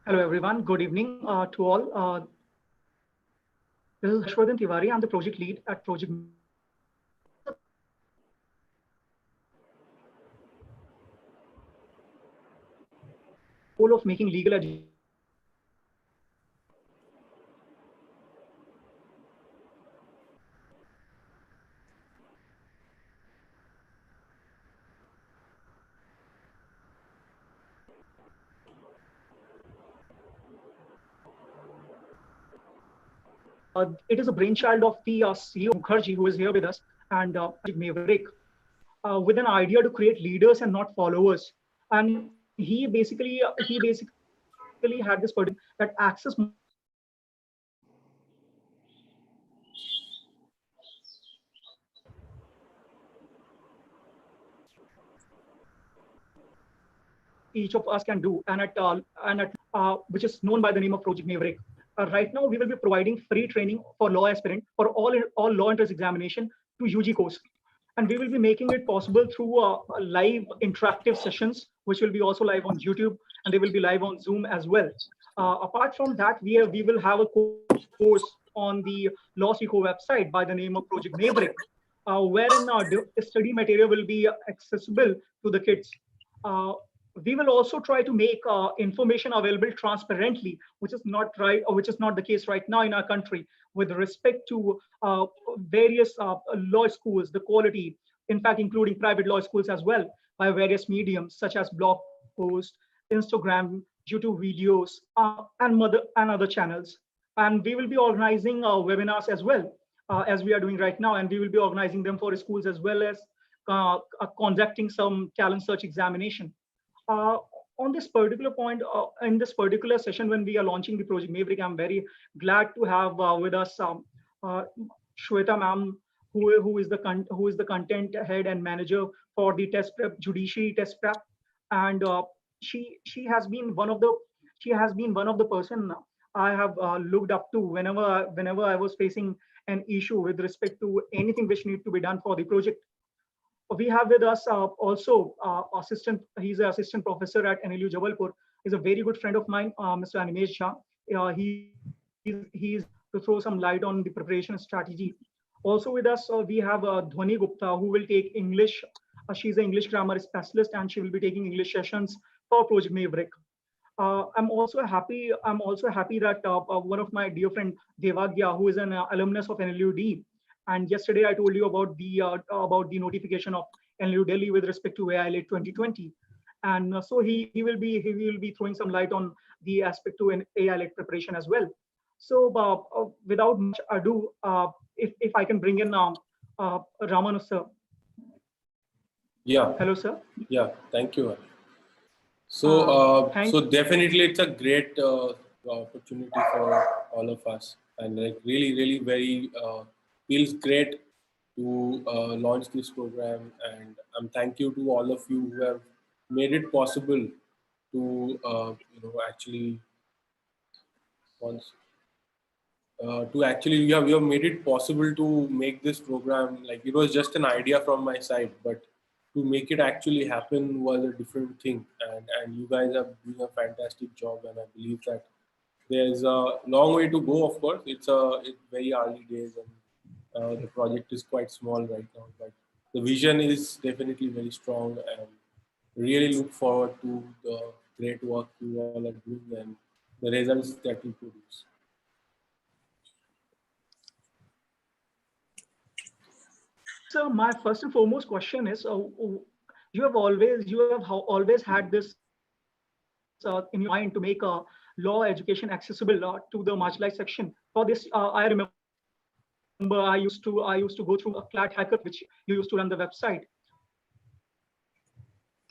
Hello, everyone. Good evening to all. This is Harshvardhan Tiwari. I'm the project lead at Project goal of making legal education. It is a brainchild of the CEO Mukherjee, who is here with us, and Maverick, with an idea to create leaders and not followers. And he basically had this particular that access each of us can do, which is known by the name of Project Maverick. Right now, we will be providing free training for law aspirant for all law entrance examination to UG course, and we will be making it possible through live interactive sessions, which will be also live on YouTube, and they will be live on Zoom as well. Apart from that, we will have a course on the Law Seco website by the name of Project Maverick, wherein study material will be accessible to the kids. Uh, we will also try to make information available transparently, which is not right, or which is not the case right now in our country, with respect to various law schools, the quality, in fact, including private law schools as well, by various mediums such as blog posts, Instagram, YouTube videos, and other channels. And we will be organizing webinars as well, as we are doing right now, and we will be organizing them for schools as well as conducting some talent search examination. Uh, on this particular point, in this particular session, when we are launching the Project Maverick, I'm very glad to have with us uh, Shweta ma'am, who is the content head and manager for the test prep, judiciary test prep, and she has been one of the person I have looked up to whenever I was facing an issue with respect to anything which need to be done for the project. We have with us also assistant. He's an assistant professor at NLU Jabalpur. He's a very good friend of mine, Mr. Animesh Jha. He's to throw some light on the preparation strategy. Also with us, we have Dhwani Gupta, who will take English. She's an English grammar specialist, and she will be taking English sessions for Project Maverick. I'm also happy that one of my dear friend Devagya, who is an alumnus of NLUD, and yesterday I told you about the notification of NLU Delhi with respect to AI Late 2020, and so he will be throwing some light on the aspect to an AI Late preparation as well. So without much ado, if I can bring in Ramanu sir. Yeah, Hello sir. yeah, thank you. So, Thank so definitely it's a great opportunity for all of us, and like really very feels great to launch this program. And thank you to all of you who have made it possible to actually once we have made it possible to make this program. Like, it was just an idea from my side, but to make it actually happen was a different thing, and you guys are doing a fantastic job, and I believe that there's a long way to go. Of course, it's very early days, and the project is quite small right now, but the vision is definitely very strong, and really look forward to the great work you all are doing and the results that you produce. So my first and foremost question is, always had this in your mind to make law education accessible to the marginalized section. For this, I remember I used to go through a CLAT hacker, which you used to run the website.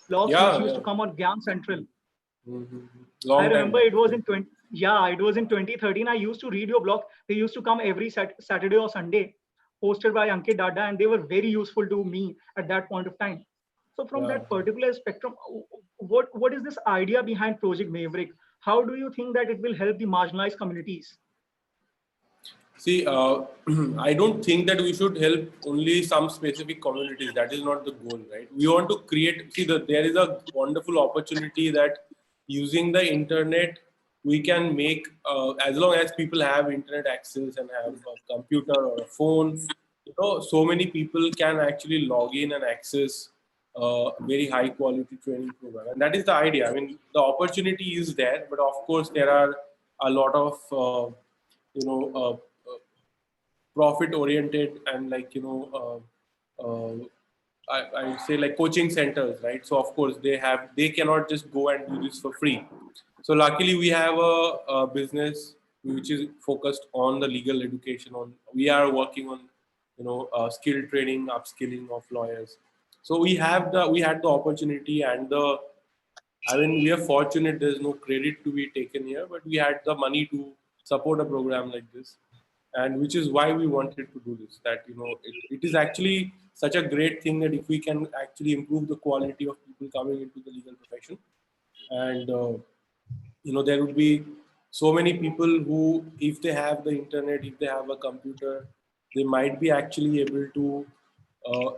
Blogs which used to Yeah, come on Gyan Central. Mhm. I Long time remember back. it was in 20. Yeah, it was in 2013. I used to read your blog. They used to come every Saturday or Sunday, posted by Ankit Dada, and they were very useful to me at that point of time. So from Yeah. that particular spectrum, what is this idea behind Project Maverick? How do you think that it will help the marginalized communities? See, I don't think that we should help only some specific communities. That is not the goal, right? We want to create. See, there is a wonderful opportunity that using the internet we can make, as long as people have internet access and have a computer or a phone, so many people can actually log in and access very high quality training program. And that is the idea. I mean, the opportunity is there, but of course there are a lot of, profit oriented and I would say like coaching centers, right? So of course they cannot just go and do this for free. So luckily we have a business which is focused on the legal education. We are working on skill training, upskilling of lawyers. So we had the opportunity and I mean, we are fortunate. There's no credit to be taken here, but we had the money to support a program like this, and which is why we wanted to do this. That it is actually such a great thing that if we can actually improve the quality of people coming into the legal profession, and there would be so many people who, if they have the internet, if they have a computer, they might be actually able to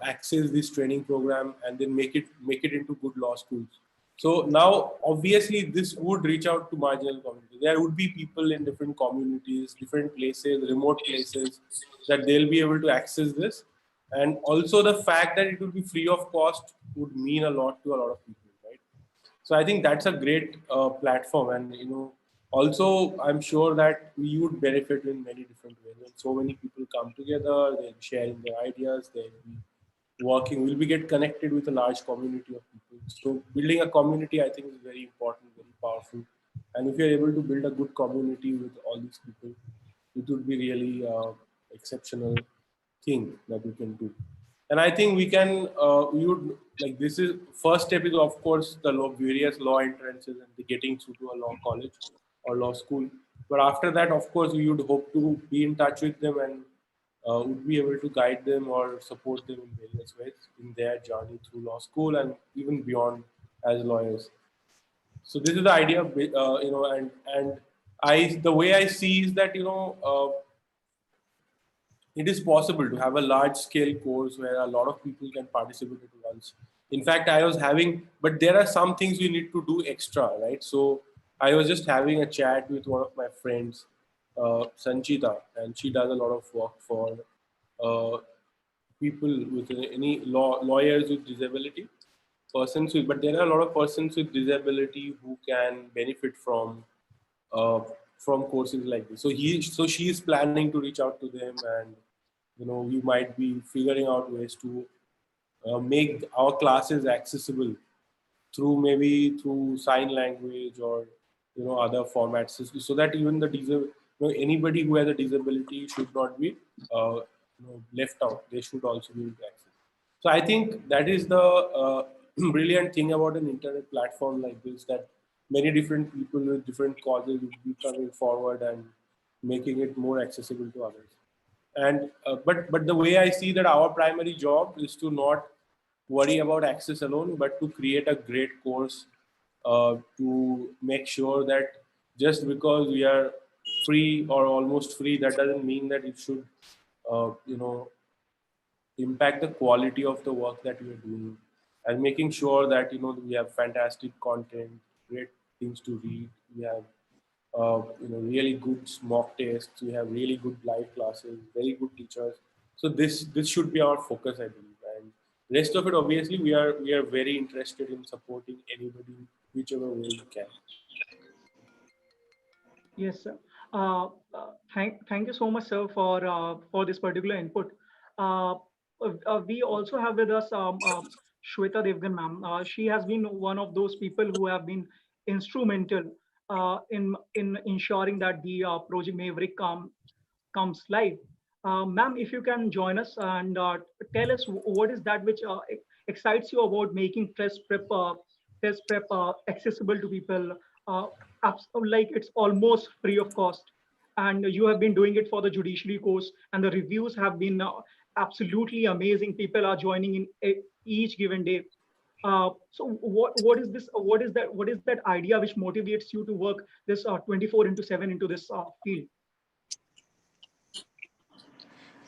access this training program and then make it into good law schools. So now, obviously, this would reach out to marginal communities. There would be people in different communities, different places, remote places, that they'll be able to access this. And also the fact that it will be free of cost would mean a lot to a lot of people, right? So I think that's a great platform, and also I'm sure that we would benefit in many different ways. When so many people come together, they're sharing their ideas, they'll be working, we'll be get connected with a large community of people. So building a community, I think, is very important, very powerful. And if you're able to build a good community with all these people, it would be really exceptional thing that we can do. And I think we can, we would like, this is first step is of course the various law entrances and the getting through to a law college or law school. But after that, of course, we would hope to be in touch with them and would be able to guide them or support them in various ways in their journey through law school and even beyond as lawyers. So this is the idea, and the way I see is that it is possible to have a large scale course where a lot of people can participate at once. In fact, I was having, but there are some things we need to do extra, right? So I was just having a chat with one of my friends, Sanchita, and she does a lot of work for uh, people with any lawyers with disability, but there are a lot of persons with disability who can benefit uh, from courses like this. So she is planning to reach out to them, and we might be figuring out ways to make our classes accessible through sign language or other formats, so that even anybody who has a disability should not be left out. They should also be able to access. So I think that is the brilliant thing about an internet platform like this, that many different people with different causes will be coming forward and making it more accessible to others. And but the way I see that our primary job is to not worry about access alone, but to create a great course, to make sure that just because we are free or almost free, that doesn't mean that it should uh, you know impact the quality of the work that we are doing, and making sure that we have fantastic content, great things to read. We have really good mock tests. We have really good live classes, very good teachers. So this should be our focus, I believe. And rest of it, obviously, we are very interested in supporting anybody whichever way we can. Yes, sir. Thank you so much, sir, for this particular input. Uh, we also have with us Shweta Devgan, ma'am. She has been one of those people who have been instrumental in ensuring that the Project Maverick comes live. Ma'am, if you can join us and tell us what is that which excites you about making test prep accessible to people, uh, like it's almost free of cost. And you have been doing it for the judiciary course, and the reviews have been absolutely amazing. People are joining in each given day. So what is this? What is that idea which motivates you to work this 24/7 into this field?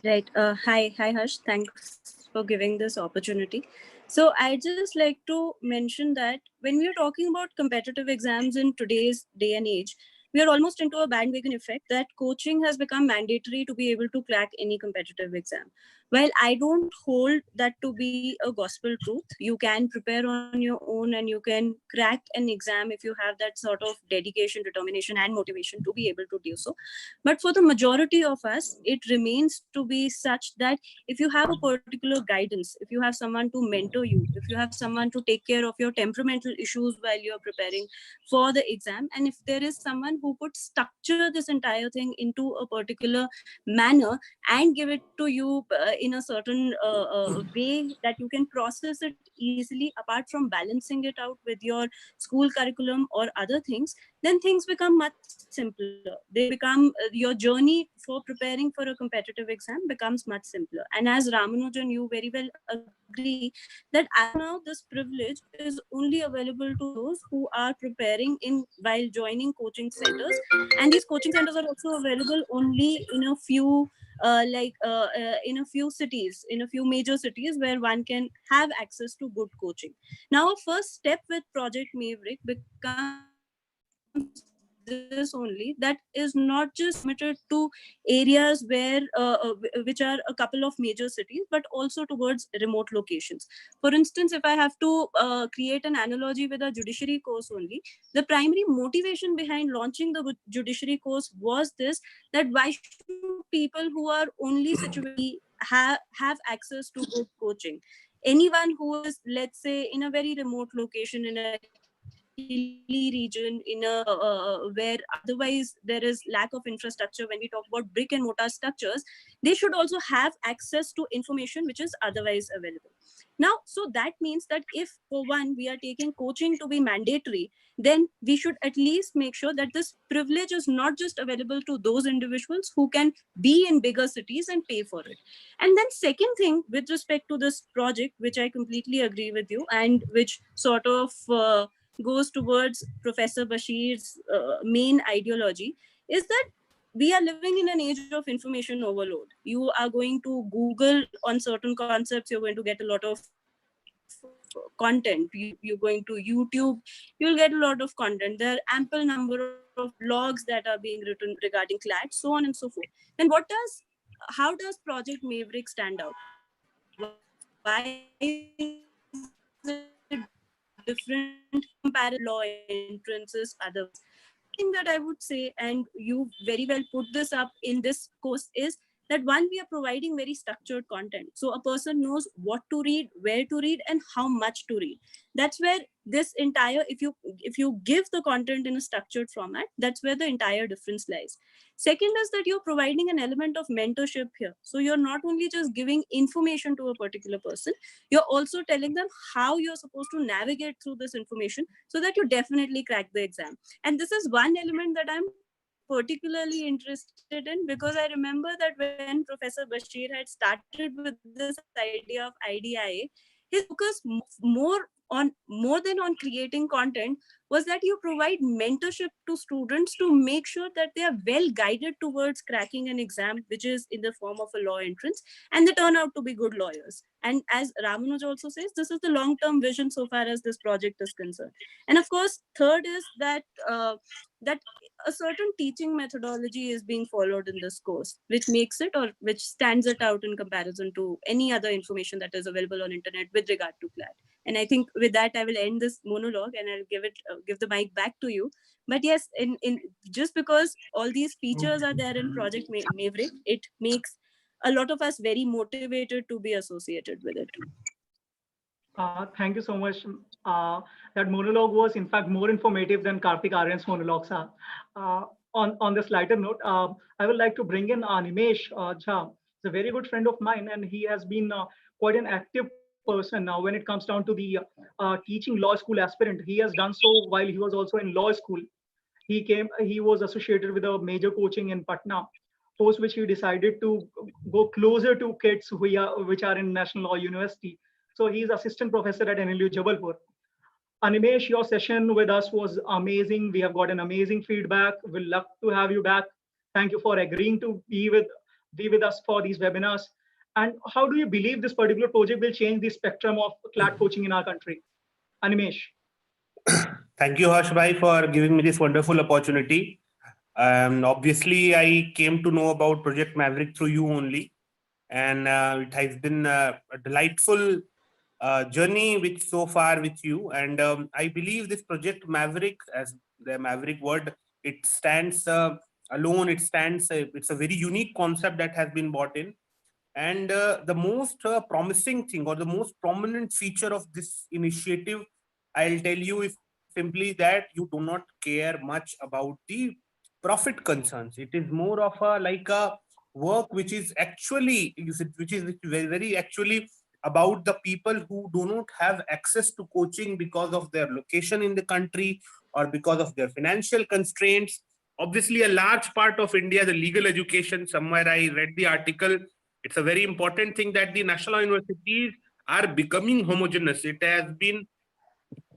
Right. Hi, Harsh. Thanks for giving this opportunity. So I just like to mention that when we are talking about competitive exams in today's day and age, we are almost into a bandwagon effect that coaching has become mandatory to be able to crack any competitive exam. While I don't hold that to be a gospel truth, you can prepare on your own and you can crack an exam if you have that sort of dedication, determination, and motivation to be able to do so. But for the majority of us, it remains to be such that if you have a particular guidance, if you have someone to mentor you, if you have someone to take care of your temperamental issues while you're preparing for the exam, and if there is someone who could structure this entire thing into a particular manner and give it to you in a certain way that you can process it easily, apart from balancing it out with your school curriculum or other things, then things become much simpler. They become your journey for preparing for a competitive exam becomes much simpler. And as Ramanujan, you very well agree that as now this privilege is only available to those who are preparing in while joining coaching centers, and these coaching centers are also available only in a few in a few cities, in a few major cities where one can have access to good coaching. Now, a first step with Project Maverick becomes this only, that is not just limited to areas where which are a couple of major cities, but also towards remote locations. For instance, if I have to create an analogy with a judiciary course only, the primary motivation behind launching the judiciary course was this, that why should people who are only situated have access to good coaching? Anyone who is, let's say, in a very remote location, in a hilly region, in a where otherwise there is lack of infrastructure, when we talk about brick and mortar structures, they should also have access to information which is otherwise available. Now, so that means that if for one we are taking coaching to be mandatory, then we should at least make sure that this privilege is not just available to those individuals who can be in bigger cities and pay for it. And then second thing, with respect to this project, which I completely agree with you, and which sort of goes towards Professor Bashir's main ideology, is that we are living in an age of information overload. You are going to Google on certain concepts, you're going to get a lot of content. You're going to YouTube, you'll get a lot of content. There are ample number of blogs that are being written regarding CLAT, so on and so forth. Then how does Project Maverick stand out? Why is it different compared law entrances otherwise? Thing that I would say, and you very well put this up in this course, is that one, we are providing very structured content. So a person knows what to read, where to read, and how much to read. That's where this entire, if you give the content in a structured format, that's where the entire difference lies. Second is that you're providing an element of mentorship here. So you're not only just giving information to a particular person, you're also telling them how you're supposed to navigate through this information so that you definitely crack the exam. And this is one element that I'm particularly interested in, because I remember that when Professor Bashir had started with this idea of IDIA, his focus more than on creating content was that you provide mentorship to students to make sure that they are well guided towards cracking an exam, which is in the form of a law entrance, and they turn out to be good lawyers. And as Ramanuj also says, this is the long-term vision so far as this project is concerned. And of course, third is that that a certain teaching methodology is being followed in this course, which makes it, or which stands it out in comparison to any other information that is available on internet with regard to CLAT. And I think with that, I will end this monologue and I'll give the mic back to you. But yes, in just because all these features are there in Project Maverick, it makes a lot of us very motivated to be associated with it. Thank you so much. That monologue was, in fact, more informative than Karthik Aryan's monologues are. On this lighter note, I would like to bring in Nimesh Jha. He's a very good friend of mine, and he has been quite an active person now when it comes down to the teaching law school aspirant. He has done so while he was also in law school. He was associated with a major coaching in Patna, post which he decided to go closer to kids which are in National Law University. So he's assistant professor at NLU Jabalpur. Animesh, your session with us was amazing. We have got an amazing feedback. We'd love to have you back. Thank you for agreeing to be with us for these webinars. And how do you believe this particular project will change the spectrum of CLAT coaching in our country? Animesh. Thank you, Harsh Bhai, for giving me this wonderful opportunity. Obviously, I came to know about Project Maverick through you only, and it has been a delightful journey with so far with you. And I believe this Project Maverick, as the Maverick word, it stands alone. It stands. It's a very unique concept that has been brought in. And the most promising thing or the most prominent feature of this initiative, I'll tell you, is simply that you do not care much about the profit concerns. It is more of a like a work which is actually which is very, very actually about the people who do not have access to coaching because of their location in the country or because of their financial constraints. Obviously, a large part of India, the legal education, somewhere I read the article, it's a very important thing that the national universities are becoming homogeneous. It has been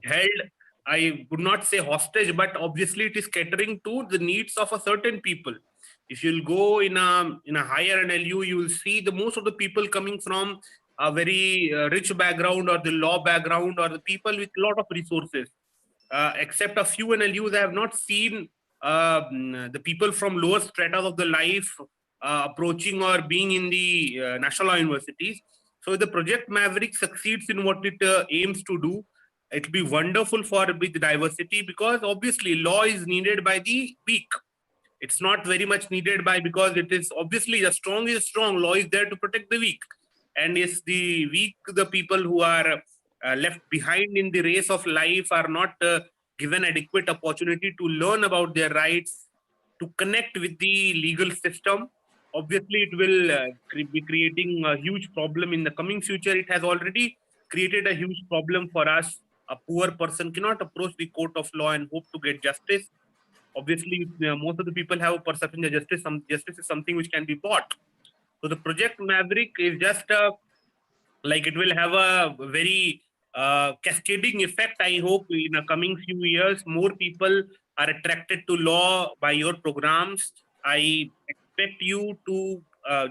held, I would not say hostage, but obviously it is catering to the needs of a certain people. If you'll go in a higher NLU, you will see the most of the people coming from a very rich background or the law background or the people with a lot of resources. Except a few NLUs, I have not seen the people from lower strata of the life approaching or being in the national universities. So the Project Maverick succeeds in what it aims to do. It'll be wonderful for with diversity, because obviously law is needed by the weak. It's not very much needed by, because it is obviously the strong is strong. Law is there to protect the weak, and it's the weak, the people who are left behind in the race of life, are not given adequate opportunity to learn about their rights, to connect with the legal system. Obviously, it will be creating a huge problem in the coming future. It has already created a huge problem for us. A poor person cannot approach the court of law and hope to get justice. Obviously, most of the people have a perception that justice is something which can be bought. So the Project Maverick is just like it will have a very cascading effect. I hope in the coming few years, more people are attracted to law by your programs. I expect you to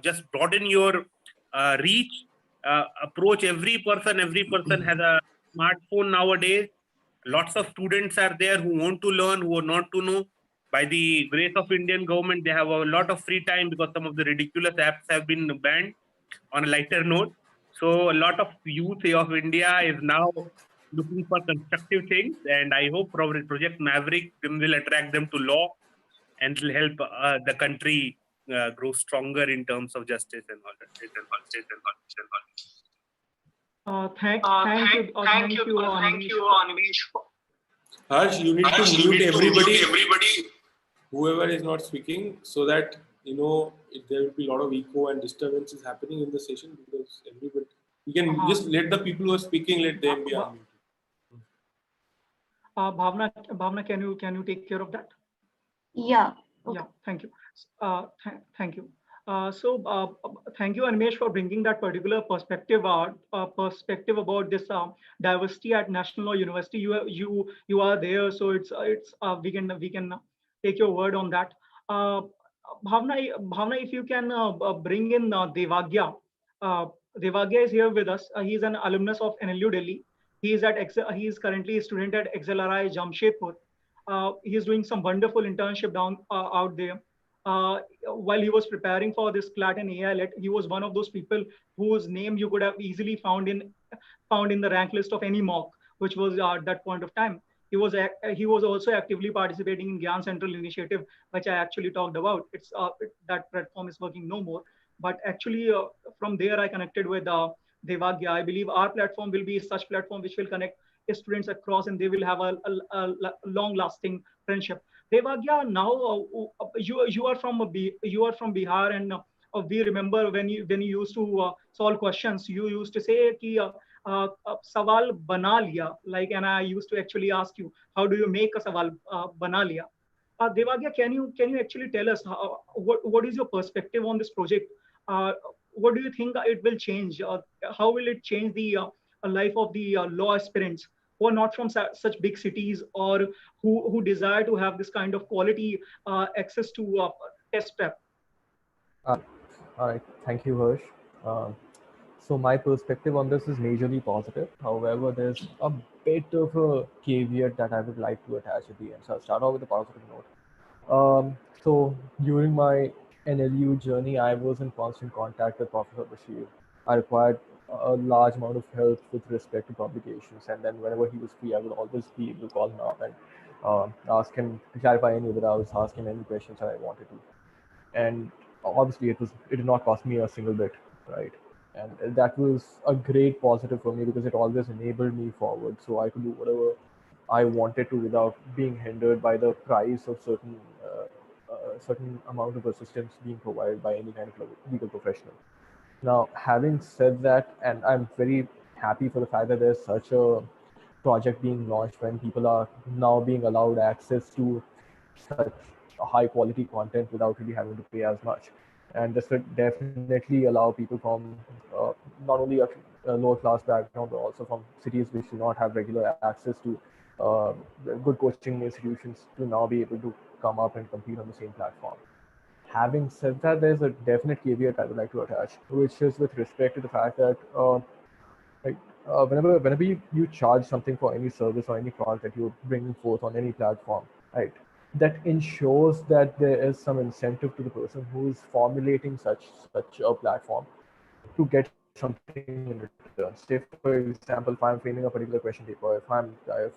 just broaden your reach, approach every person. Every person has a smartphone nowadays. Lots of students are there who want to learn, who want to know. By the grace of Indian government, they have a lot of free time because some of the ridiculous apps have been banned. On a lighter note, so a lot of youth of India is now looking for constructive things, and I hope Project Maverick will attract them to law and will help the country grow stronger in terms of justice and all that. Thank you, Animesh. Harsh, you need to mute everybody, whoever is not speaking, so that if there will be a lot of echo and disturbances happening in the session, because everybody, you can just let the people who are speaking, let them be unmuted. Bhavna, can you take care of that? Yeah. Okay. Yeah. Thank you. Thank you. Thank you, Animesh, for bringing that particular perspective about this diversity at National Law University. You are there, so it's we can take your word on that. Bhavna, if you can bring in Devagya. Devagya is here with us. He is an alumnus of NLU Delhi. He is currently a student at XLRI Jamshedpur. He is doing some wonderful internship out there. While he was preparing for this CLAT and AILET, he was one of those people whose name you could have easily found in the rank list of any mock, which was at that point of time. He was also actively participating in Gyan Central initiative, which I actually talked about. That platform is working no more, but actually from there I connected with Devagya. I believe our platform will be such platform which will connect students across, and they will have a long-lasting friendship. Devagya, now you are from Bihar, and we remember when you used to solve questions, you used to say ki sawal bana liya, like, and I used to actually ask you, how do you make a sawal bana liya? Devagya, can you actually tell us what is your perspective on this project? What do you think it will change? How will it change the life of the law aspirants who are not from such big cities, or who desire to have this kind of quality access to test prep? All right, thank you, Harsh. So my perspective on this is majorly positive. However, there's a bit of a caveat that I would like to attach at the end. So I'll start off with a positive note. So during my NLU journey, I was in constant contact with Professor Bashir. I required a large amount of help with respect to publications, and then whenever he was free, I would always be able to call him up and ask him to clarify any doubts, ask him any questions that I wanted to. And obviously, it did not cost me a single bit, right? And that was a great positive for me because it always enabled me forward, so I could do whatever I wanted to without being hindered by the price of certain amount of assistance being provided by any kind of legal professional. Now, having said that, and I'm very happy for the fact that there's such a project being launched when people are now being allowed access to such high quality content without really having to pay as much. And this would definitely allow people from not only a lower class background, but also from cities which do not have regular access to uh, good coaching institutions to now be able to come up and compete on the same platform. Having said that, there's a definite caveat I would like to attach, which is with respect to the fact that like, whenever you charge something for any service or any product that you're bringing forth on any platform, right, that ensures that there is some incentive to the person who is formulating such a platform to get something in return. Say, for example, if I'm framing a particular question paper, if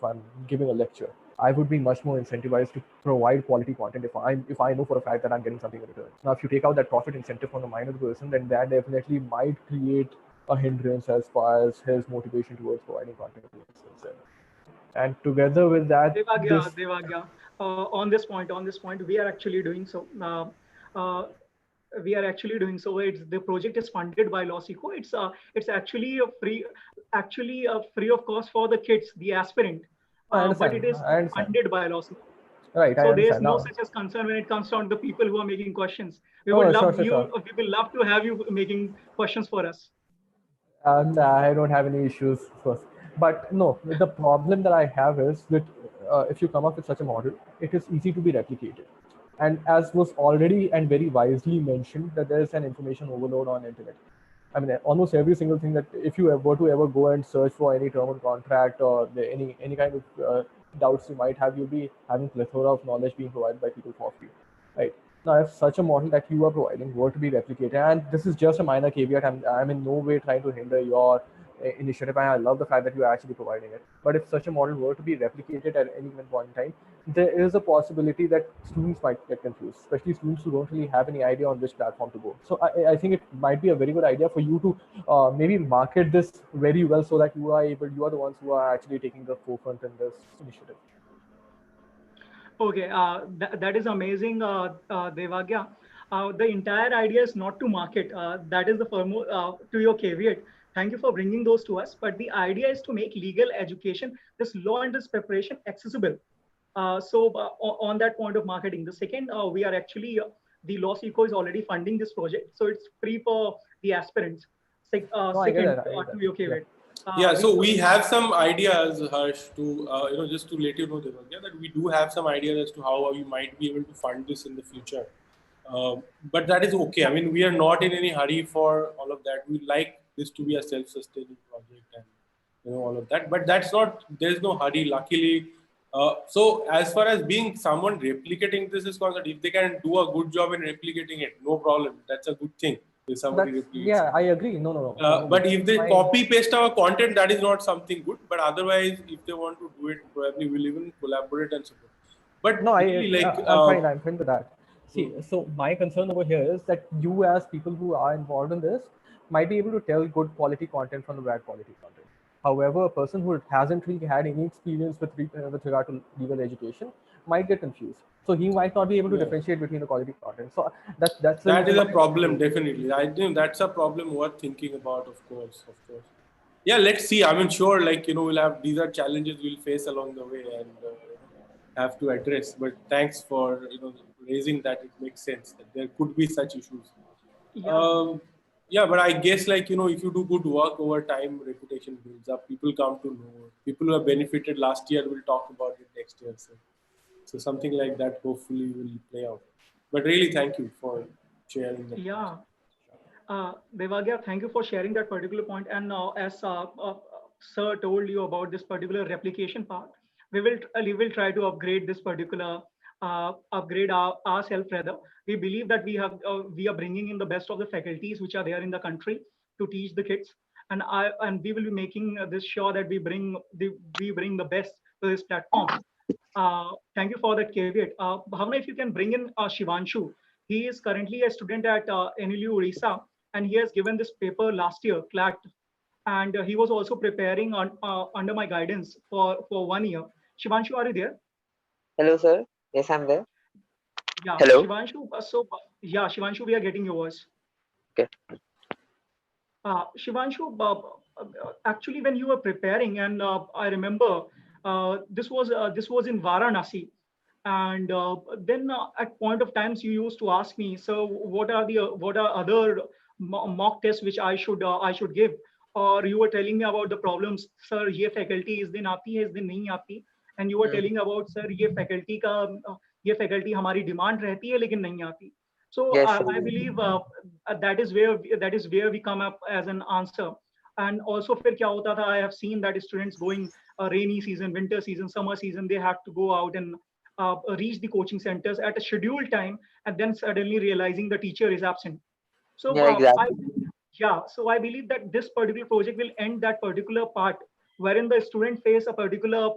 I'm giving a lecture, I would be much more incentivized to provide quality content if I know for a fact that I'm getting something in return. Now, if you take out that profit incentive from the mind of the person, then that definitely might create a hindrance as far as his motivation towards providing content is concerned. And together with that, Devagya, on this point, we are actually doing so. Uh, we are actually doing so. It's the project is funded by LawSeco. It's actually a free of cost for the kids, the aspirant, I but understand. it is I understand. funded by LawSeco. Right, I So there's understand no now. such as concern when it comes down to the people who are making questions. Oh, sure. We will love to have you making questions for us. And I don't have any issues first. But no, the problem that I have is that if you come up with such a model, it is easy to be replicated. And as was already and very wisely mentioned, that there is an information overload on internet. I mean, almost every single thing that if you were to ever go and search for any term or contract or any kind of doubts you might have, you'll be having plethora of knowledge being provided by people for free, right? Now, if such a model that you are providing were to be replicated, and this is just a minor caveat, I'm in no way trying to hinder your initiative, and I love the fact that you are actually providing it. But if such a model were to be replicated at any given point in time, there is a possibility that students might get confused, especially students who don't really have any idea on which platform to go. So I think it might be a very good idea for you to maybe market this very well so that you are the ones who are actually taking the forefront in this initiative. Okay, that is amazing, Devagya. The entire idea is not to market. That is the to your caveat. Thank you for bringing those to us. But the idea is to make legal education, this law and this preparation accessible. On that point of marketing, the second, we are actually, the LawSeco is already funding this project. So it's free for the aspirants. No, I get Second, that. to your caveat. Yeah, so we have some ideas, Harsh, to just to let you know, Devagya, that we do have some ideas as to how we might be able to fund this in the future. But that is okay. I mean, we are not in any hurry for all of that. We like this to be a self-sustaining project and all of that. But that's not. There's no hurry. Luckily, so as far as being someone replicating this is concerned, if they can do a good job in replicating it, no problem. That's a good thing. If somebody replicates. Yeah, I agree. No. But if they copy paste our content, that is not something good. But otherwise, if they want to do it, probably we'll even collaborate and support. But no, really, I'm fine with that. See, so my concern over here is that you, as people who are involved in this, might be able to tell good quality content from the bad quality content. However, a person who hasn't really had any experience with regard to legal education might get confused. So he might not be able to differentiate between the quality content. So that is a problem, definitely. I think that's a problem worth thinking about, of course. Yeah, let's see. I mean, sure, we'll have, these are challenges we'll face along the way and have to address. But thanks for, raising that. It makes sense that there could be such issues. Yeah, but I guess if you do good work over time, reputation builds up. People come to know. People who have benefited last year will talk about it next year. So something like that hopefully will play out. But really, thank you for sharing that. Yeah. Devagya, thank you for sharing that particular point. And as Sir told you about this particular replication part, we will try to upgrade this particular upgrade ourselves rather. We believe that we are bringing in the best of the faculties which are there in the country to teach the kids, and we will be making this sure that we bring the best to this platform. Thank you for that caveat. Bhavna, if you can bring in Shivanshu. He is currently a student at NLU Orissa, and he has given this paper last year, CLAT, and he was also preparing under my guidance for 1 year. Shivanshu, are you there? Hello, sir. Yes, I'm there. Yeah, Hello. Shivanshu. Yeah, Shivanshu, we are getting your voice. Okay. Shivanshu, actually, when you were preparing, and I remember this was in Varanasi, and then at point of times you used to ask me, so what are other mock tests which I should give, or you were telling me about the problems, sir, ये faculty इस दिन आती है, इस दिन नहीं आती, and you were telling about, sir, ये faculty हमारी demand रहती है लेकिन नहीं आती. So Yes, I believe that is where we come up as an answer. And also, फिर क्या होता था? I have seen that students going rainy season, winter season, summer season, they have to go out and reach the coaching centers at a scheduled time, and then suddenly realizing the teacher is absent. So yeah, exactly. so I believe that this particular project will end that particular part wherein the student face a particular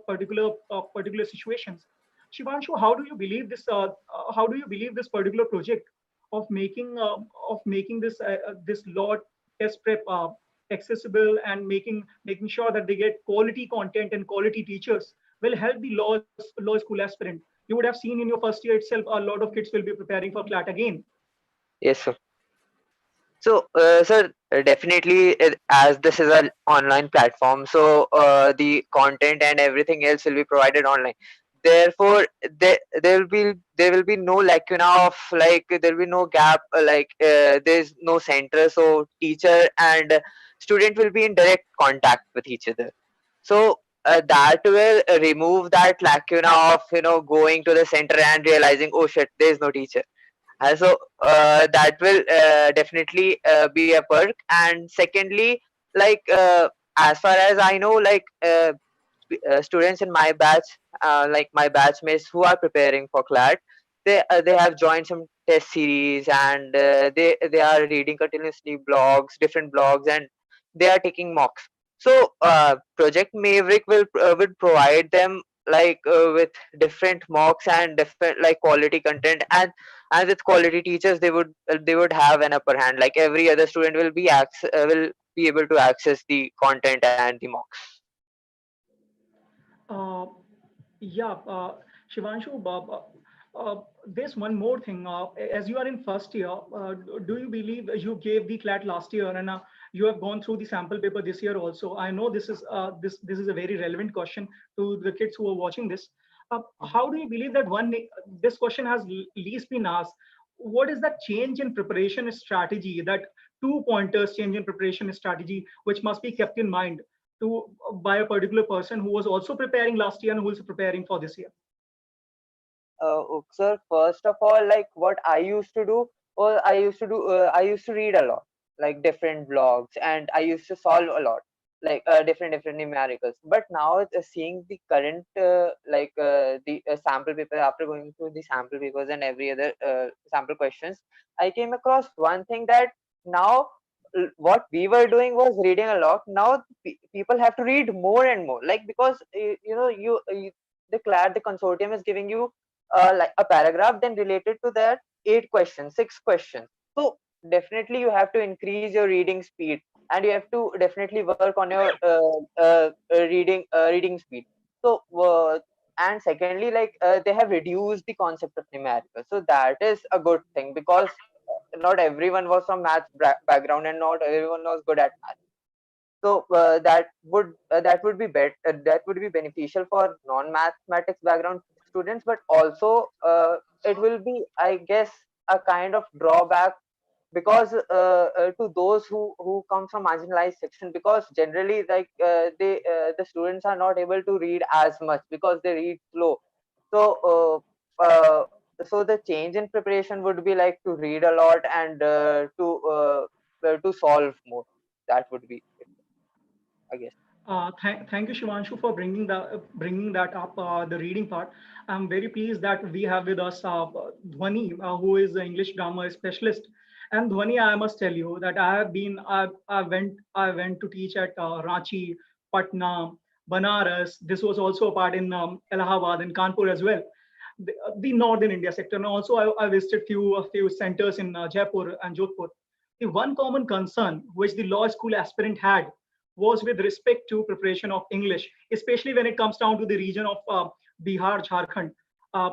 situations. Shivanshu, how do you believe this? How do you believe this particular project of making this law test prep accessible, and making sure that they get quality content and quality teachers will help the law school aspirant? You would have seen in your first year itself, a lot of kids will be preparing for CLAT again. Yes, sir. So, sir, definitely, as this is an online platform, so the content and everything else will be provided online. Therefore, there will be no lacuna of, like, there will be no gap, there's no center, so teacher and student will be in direct contact with each other. So that will remove that lacuna of going to the center and realizing, oh shit, there is no teacher. So that will definitely be a perk. And secondly, like as far as I know, like students in my batch, like my batchmates who are preparing for CLAT, they have joined some test series, and they are reading continuously different blogs, and they are taking mocks. So Project Maverick would provide them like with different mocks and different like quality content, and with quality teachers, they would have an upper hand. Like every other student will be able to access the content and the mocks. Uh, yeah, Shivanshu, there's one more thing. As you are in first year, do you believe you gave the CLAT last year, and you have gone through the sample paper this year also? I know this is a very relevant question to the kids who are watching this. How do you believe that this question has least been asked? What is that change in preparation strategy? That 2 pointers change in preparation strategy, which must be kept in mind by a particular person who was also preparing last year and who is preparing for this year? Sir, first of all, like what I used to do was I used to read a lot, like different blogs, and I used to solve a lot, like different numericals. But now seeing the current the sample paper, after going through the sample papers and every other sample questions, I came across one thing, that now what we were doing was reading a lot. Now people have to read more and more, like because the CLAT, the consortium is giving you like a paragraph, then related to that 8 questions, 6 questions. So definitely you have to increase your reading speed, and you have to definitely work on your reading speed. So and secondly, like they have reduced the concept of numerical, so that is a good thing, because not everyone was from math background, and not everyone was good at math. So that would be that would be beneficial for non-mathematics background students, but also it will be, I guess, a kind of drawback, because to those who come from marginalized section, because generally like the students are not able to read as much because they read slow. So so the change in preparation would be like to read a lot, and to solve more. That would be it, I guess. Thank you, Shivanshu, for bringing that up. The reading part. I'm very pleased that we have with us Dhwani, who is an English grammar specialist. And Dhwani, I must tell you that I went to teach at Ranchi, Patna, Banaras. This was also a part in Allahabad and Kanpur as well. The northern India sector. And also, I visited a few centers in Jaipur and Jodhpur. The one common concern which the law school aspirant had was with respect to preparation of English, especially when it comes down to the region of Bihar, Jharkhand. Uh,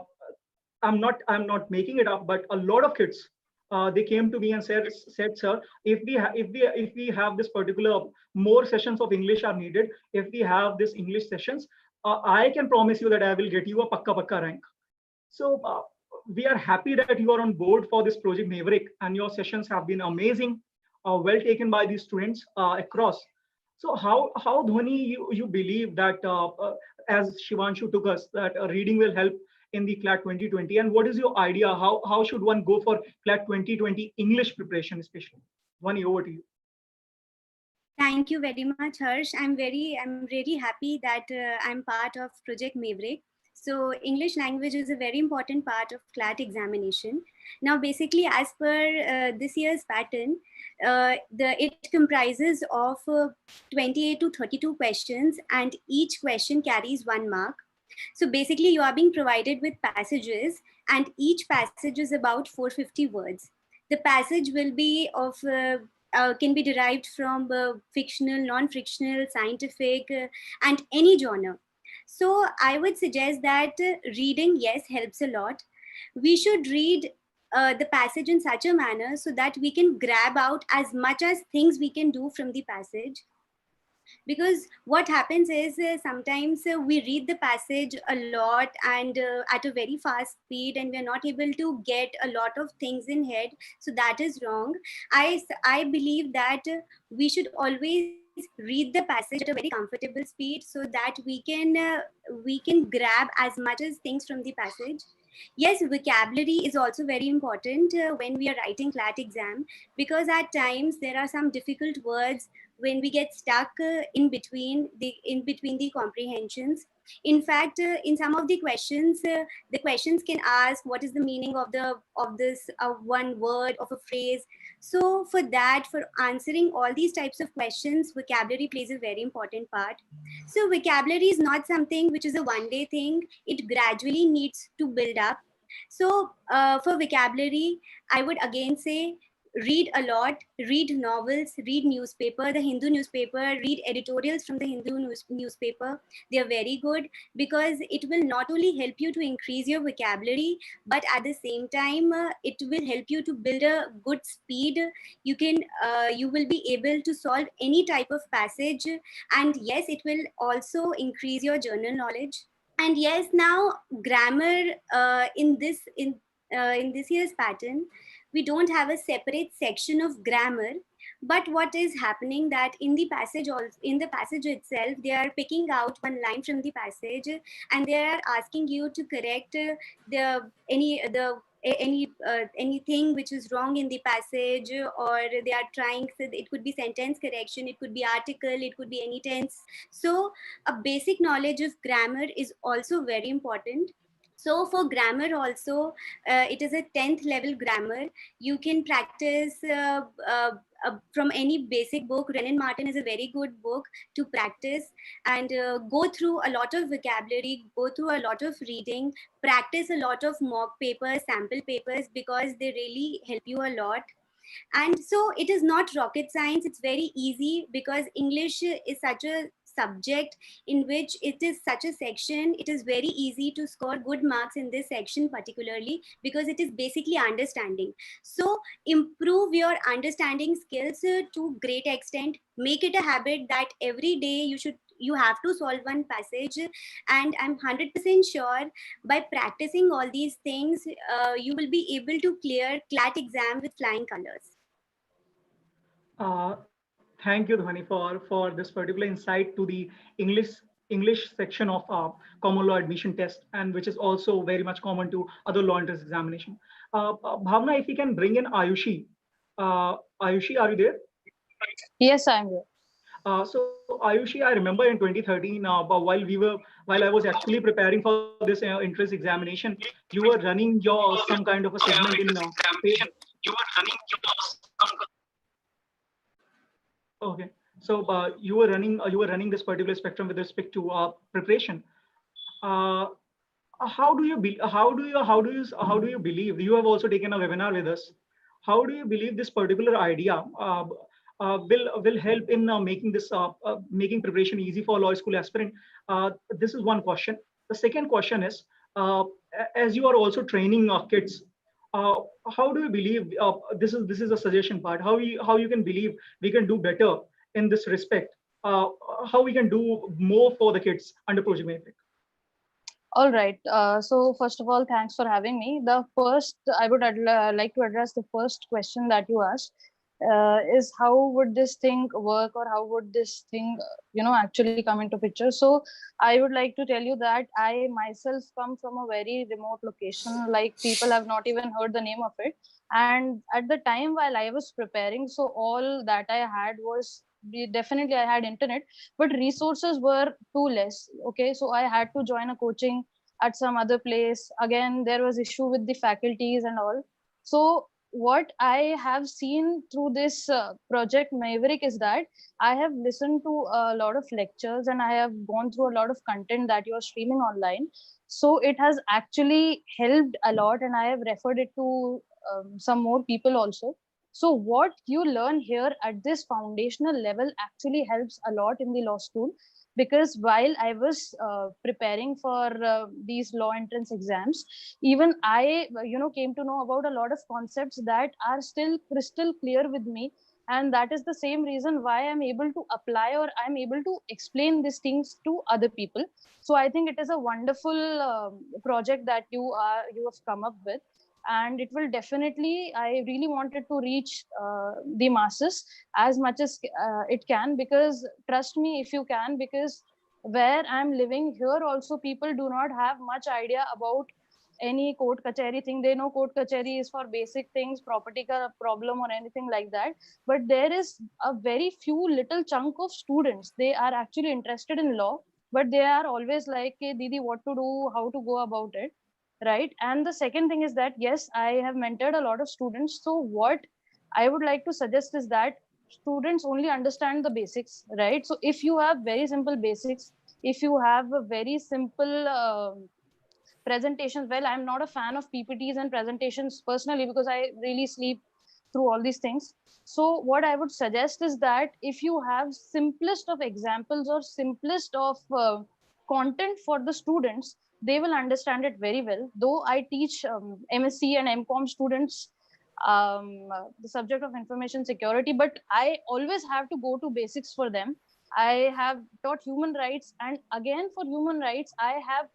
I'm not making it up, but a lot of kids they came to me and said, sir, if we have this particular more sessions of English are needed, if we have this English sessions, I can promise you that I will get you a pakka rank. So we are happy that you are on board for this project Maverick, and your sessions have been amazing, well taken by the students across. So how Dhwani you believe that as Shivanshu took us that reading will help in the CLAT 2020, and what is your idea? How should one go for CLAT 2020 English preparation, especially? Dhwani, over to you. Thank you very much, Harsh. I'm really happy that I'm part of Project Maverick. So English language is a very important part of CLAT examination. Now, basically, as per this year's pattern, it comprises of 28 to 32 questions, and each question carries 1 mark. So basically, you are being provided with passages, and each passage is about 450 words. The passage will be of can be derived from fictional, non-fictional, scientific, and any genre. So I would suggest that reading, yes, helps a lot. We should read the passage in such a manner so that we can grab out as much as things we can do from the passage. Because what happens is sometimes we read the passage a lot and at a very fast speed, and we're not able to get a lot of things in head. So that is wrong. I believe that we should always read the passage at a very comfortable speed so that we can grab as much as things from the passage. Yes, vocabulary is also very important when we are writing CLAT exam, because at times there are some difficult words when we get stuck in between the comprehensions. In fact, in some of the questions can ask what is the meaning of this one word of a phrase. So for answering all these types of questions, vocabulary plays a very important part. So vocabulary is not something which is a one-day thing. It gradually needs to build up. So for vocabulary, I would again say, read a lot, read novels, read newspaper, the Hindu newspaper, read editorials from the Hindu newspaper. They are very good because it will not only help you to increase your vocabulary, but at the same time, it will help you to build a good speed. You will be able to solve any type of passage. And yes, it will also increase your journal knowledge. And yes, now grammar in this year's pattern, we don't have a separate section of grammar. But what is happening that in the passage itself, they are picking out one line from the passage, and they are asking you to correct anything which is wrong in the passage, or they are trying. So it could be sentence correction, it could be article, it could be any tense. So a basic knowledge of grammar is also very important. So for grammar also, it is a 10th level grammar. You can practice from any basic book. Renan Martin is a very good book to practice, and go through a lot of vocabulary, go through a lot of reading, practice a lot of mock papers, sample papers, because they really help you a lot. And so it is not rocket science. It's very easy because English is such a subject in which it is such a section. It is very easy to score good marks in this section, particularly because it is basically understanding. So improve your understanding skills to great extent. Make it a habit that every day you have to solve one passage, and I'm 100% sure by practicing all these things, you will be able to clear CLAT exam with flying colors. Thank you, Dhwani, for this particular insight to the English section of common law admission test, and which is also very much common to other law entrance examination. Bhavna, if you can bring in Ayushi. Ayushi, are you there? Yes, I'm here. So Ayushi, I remember in 2013, while I was actually preparing for this entrance examination, you were running your some kind of a segment in okay. So you were running this particular spectrum with respect to preparation. Uh, how do you believe you have also taken a webinar with us? How do you believe this particular idea will help in making preparation easy for law school aspirant? This is one question. The second question is, uh, as you are also training kids, uh, how do you believe this is a suggestion part? How you can believe we can do better in this respect? Uh, how we can do more for the kids under Project Maverick? All right. So first of all, thanks for having me. The first, I would like to address the first question that you asked, is how would this thing work, or how would this thing, actually come into picture? So I would like to tell you that I myself come from a very remote location, like people have not even heard the name of it. And at the time while I was preparing, so all that I had was, definitely I had internet, but resources were too less. Okay, so I had to join a coaching at some other place. Again, there was issue with the faculties and all. So what I have seen through this project Maverick is that I have listened to a lot of lectures, and I have gone through a lot of content that you are streaming online. So it has actually helped a lot, and I have referred it to some more people also. So what you learn here at this foundational level actually helps a lot in the law school, because while I was preparing for these law entrance exams, even I, came to know about a lot of concepts that are still crystal clear with me. And that is the same reason why I'm able to apply, or I'm able to explain these things to other people. So I think it is a wonderful project that you have come up with, and it will definitely, I really wanted to reach the masses as much as it can, because trust me, if you can, because where I'm living here also, people do not have much idea about any court kacheri thing. They know court kacheri is for basic things, property ka problem or anything like that, but there is a very few little chunk of students, they are actually interested in law, but they are always like, hey, Didi, what to do, how to go about it, right? And the second thing is that, yes, I have mentored a lot of students. So what I would like to suggest is that students only understand the basics, right? So if you have very simple basics, if you have a very simple presentations, well, I'm not a fan of ppts and presentations personally, because I really sleep through all these things. So what I would suggest is that if you have simplest of examples, or simplest of content for the students, they will understand it very well. Though I teach msc and mcom students the subject of information security, but I always have to go to basics for them. I have taught human rights, and again for human rights I have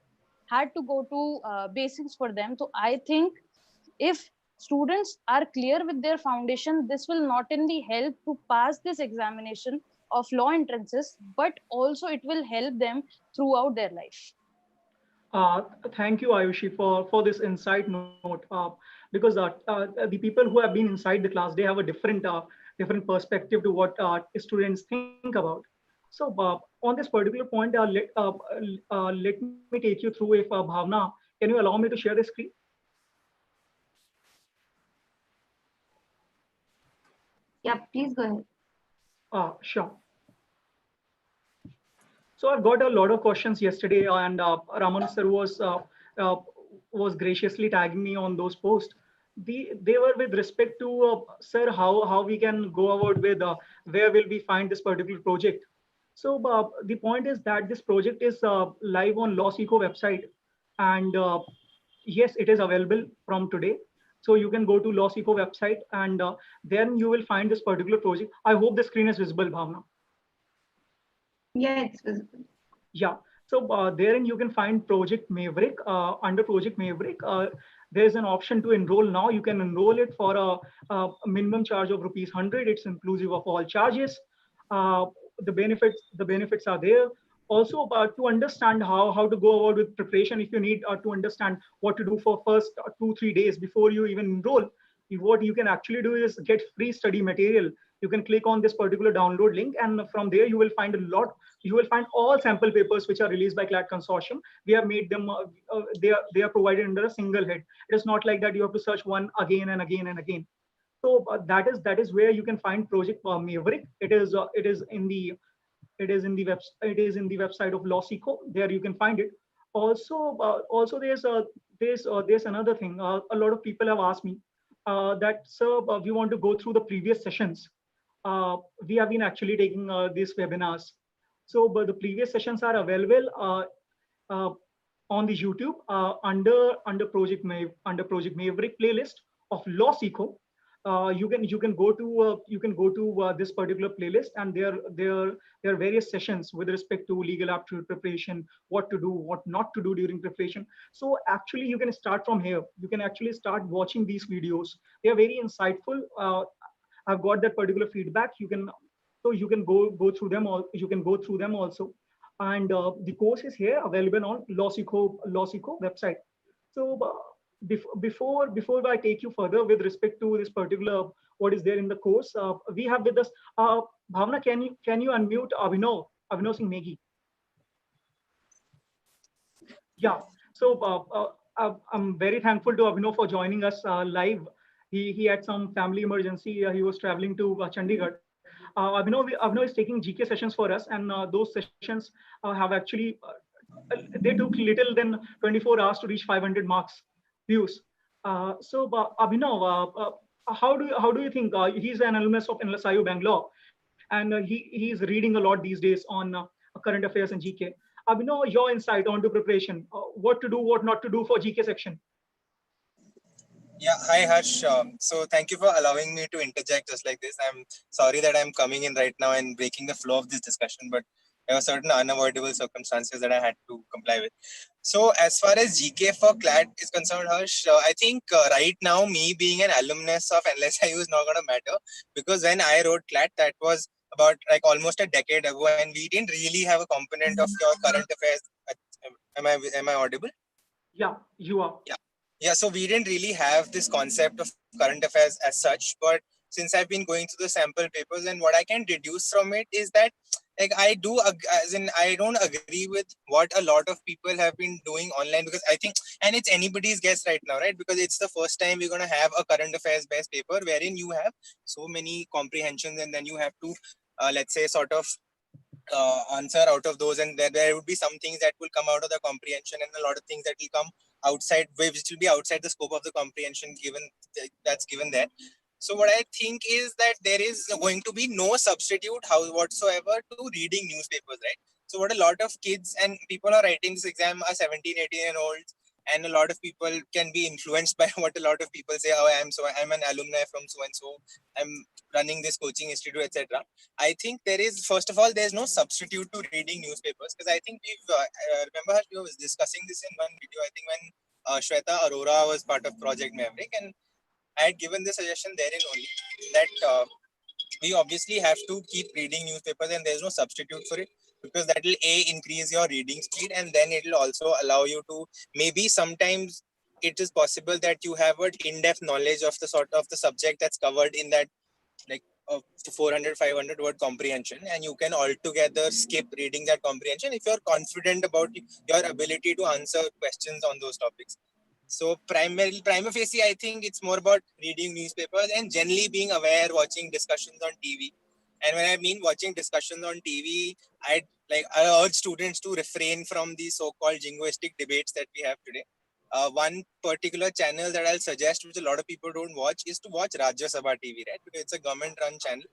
had to go to basics for them. So I think if students are clear with their foundation, this will not only help to pass this examination of law entrances, but also it will help them throughout their life. Thank you, Ayushi, for this insight note. Because the people who have been inside the class, they have a different perspective to what students think about. So on this particular point, let me take you through. If Bhavna, can you allow me to share the screen? Yeah, please go ahead. Sure. So I've got a lot of questions yesterday, and Raman sir was graciously tagging me on those posts. They were with respect to sir, how we can go about with where will we find this particular project. So the point is that this project is live on LawSeco website, and yes, it is available from today. So you can go to LawSeco website, and then you will find this particular project. I hope the screen is visible, Bhavna. Yeah, it's visible. Yeah. So therein you can find Project Maverick. Under Project Maverick, there's an option to enroll now. You can enroll it for a minimum charge of ₹100. It's inclusive of all charges. The benefits are there. Also, to understand how to go about with preparation, if you need to understand what to do for first 2-3 days before you even enroll, what you can actually do is get free study material You can click on this particular download link, and from there you will find you will find all sample papers which are released by CLAT Consortium. We have made them, they are provided under a single head. It is not like that you have to search one again and again and again. So that is where you can find Project Maverick. It is in the website of LawSeco. There you can find it. Also there's another thing. A lot of people have asked me that, sir, we want to go through the previous sessions. We have been actually taking these webinars. So, but the previous sessions are available on the YouTube under Project Maverick playlist of LawSeco. You can go to this particular playlist, and there are various sessions with respect to legal aptitude preparation, what to do, what not to do during preparation. So actually you can start from here. You can actually start watching these videos. They are very insightful. I've got that particular feedback. You can go through them all. You can go through them also. And the course is here available on LawSeco website. So before I take you further with respect to this particular what is there in the course, we have with us Bhavna. Can you unmute Abhinav Singh Negi? Yeah. So I'm very thankful to Abhinav for joining us live. He had some family emergency. He was traveling to Chandigarh. Abhinav is taking GK sessions for us, and those sessions have actually they took little than 24 hours to reach 500 marks views. So Abhinav, how do you think he's an alumnus of NLSIU Bangalore, and he's reading a lot these days on current affairs and GK. Abhinav, your insight onto preparation, what to do, what not to do for GK section. Yeah, hi Harsh. So thank you for allowing me to interject just like this. I'm sorry that I'm coming in right now and breaking the flow of this discussion, but there were certain unavoidable circumstances that I had to comply with. So as far as GK for CLAT is concerned, Harsh, I think right now me being an alumnus of NLSIU is not going to matter, because when I wrote CLAT, that was about like almost a decade ago, and we didn't really have a component of your current affairs. Am I audible? Yeah, you are. Yeah, so we didn't really have this concept of current affairs as such, but since I've been going through the sample papers, and what I can deduce from it is that, like, I don't agree with what a lot of people have been doing online, because I think, and it's anybody's guess right now, right? Because it's the first time we're going to have a current affairs based paper wherein you have so many comprehensions, and then you have to, let's say, sort of answer out of those, and there would be some things that will come out of the comprehension, and a lot of things that will come outside, which will be outside the scope of the comprehension that's given there. So what I think is that there is going to be no substitute whatsoever to reading newspapers, right? So what a lot of kids and people are writing this exam are 17, 18-year-olds, and a lot of people can be influenced by what a lot of people say. Oh, I'm an alumni from so and so. I'm running this coaching institute, etc. I think there is, first of all, there's no substitute to reading newspapers, because I think we've remember we was discussing this in one video. I think when Shweta Arora was part of Project Maverick, and I had given the suggestion therein only that we obviously have to keep reading newspapers, and there's no substitute for it, because that will increase your reading speed, and then it will also allow you to, maybe sometimes it is possible that you have an in-depth knowledge of the sort of the subject that's covered in that, like 400-500 word comprehension, and you can altogether skip reading that comprehension if you're confident about your ability to answer questions on those topics. So prima facie, I think it's more about reading newspapers and generally being aware, watching discussions on TV. And when I mean watching discussions on TV, I urge students to refrain from the so-called jingoistic debates that we have today. One particular channel that I'll suggest, which a lot of people don't watch, is to watch Rajya Sabha TV, right? Because it's a government-run channel.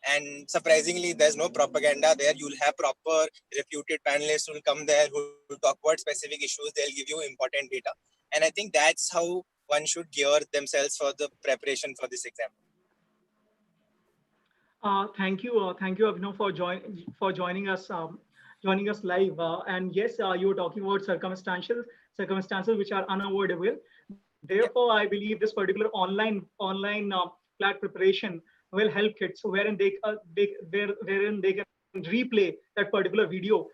And surprisingly, there's no propaganda there. You'll have proper reputed panelists who will come there, who will talk about specific issues. They'll give you important data. And I think that's how one should gear themselves for the preparation for this exam. Thank you, Abhinav, for joining us live. And yes, you were talking about circumstances which are unavoidable. Therefore, I believe this particular online CLAT preparation will help kids, wherein they can replay that particular video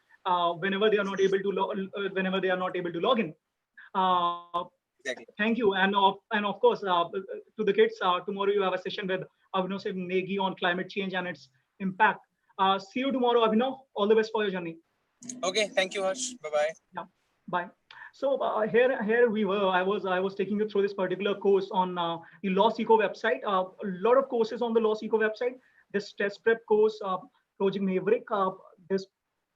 whenever they are not able to log in. Exactly. Thank you. And of course, to the kids, tomorrow you have a session with Abhinav Singh Negi on climate change and its impact. See you tomorrow, Abhinav. All the best for your journey. Okay. Thank you, Harsh. Bye-bye. Yeah. Bye. So here we were. I was taking you through this particular course on the Loss Eco website. A lot of courses on the Loss Eco website. This test prep course, Project Maverick, this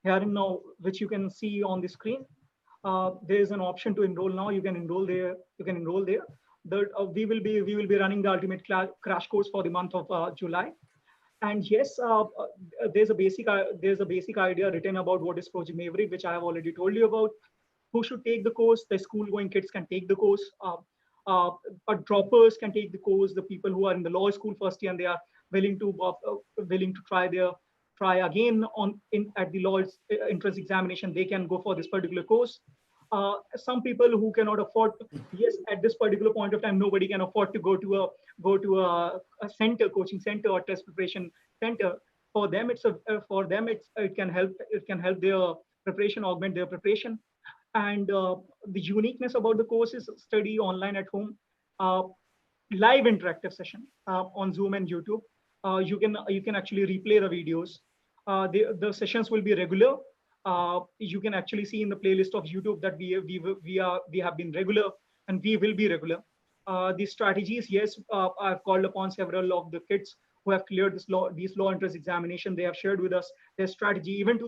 here now, which you can see on the screen. There is an option to enroll now. You can enroll there. You can enroll there. We will be running the ultimate crash course for the month of July. And yes, there's a basic idea written about what is Project Maverick, which I have already told you about. Who should take the course? The school-going kids can take the course. Droppers can take the course. The people who are in the law school first year and they are willing to try again at the law entrance examination, they can go for this particular course. Some people who cannot afford, yes, at this particular point of time, nobody can afford to go to a center, coaching center or test preparation center. For them, it can help their preparation, augment their preparation. And the uniqueness about the course is study online at home, live interactive session on Zoom and YouTube. You can actually replay the videos. The sessions will be regular. You can actually see in the playlist of YouTube that we have been regular and we will be regular. The strategies, yes, I've called upon several of the kids who have cleared these law entrance examination. They have shared with us their strategy, even to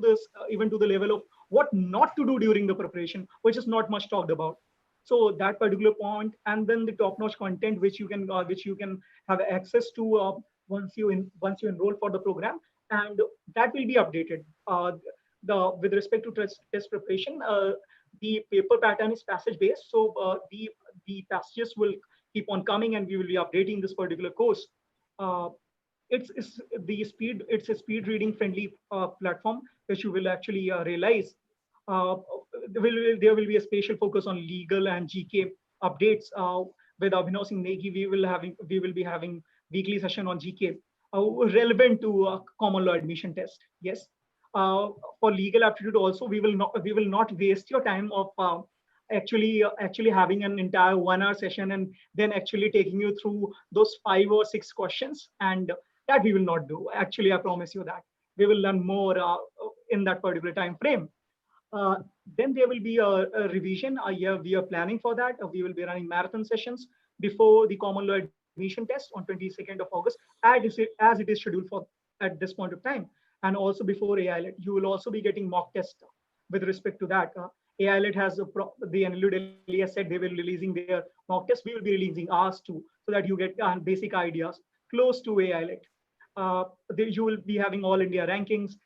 the level of what not to do during the preparation, which is not much talked about. So that particular point, and then the top-notch content which you can have access to once you enroll for the program, and that will be updated. With respect to test preparation, the paper pattern is passage based, so the passages will keep on coming, and we will be updating this particular course. It's a speed reading friendly platform, which you will actually realize. There will be a special focus on legal and GK updates. With Abhinav Singh Negi, we will be having weekly session on GK relevant to common law admission test. Yes. For legal aptitude also, we will not waste your time of actually having an entire 1 hour session and then actually taking you through those 5 or 6 questions, and that we will not do. Actually, I promise you that we will learn more in that particular time frame. Then there will be a revision. We are planning for that. We will be running marathon sessions before the common law admission test on 22nd of August, as it is scheduled for at this point of time. And also before AILET, you will also be getting mock test with respect to that. AILET has the NLU Delhi has said they will be releasing their mock test. We will be releasing ours too, so that you get basic ideas close to AILET. You will be having all India rankings.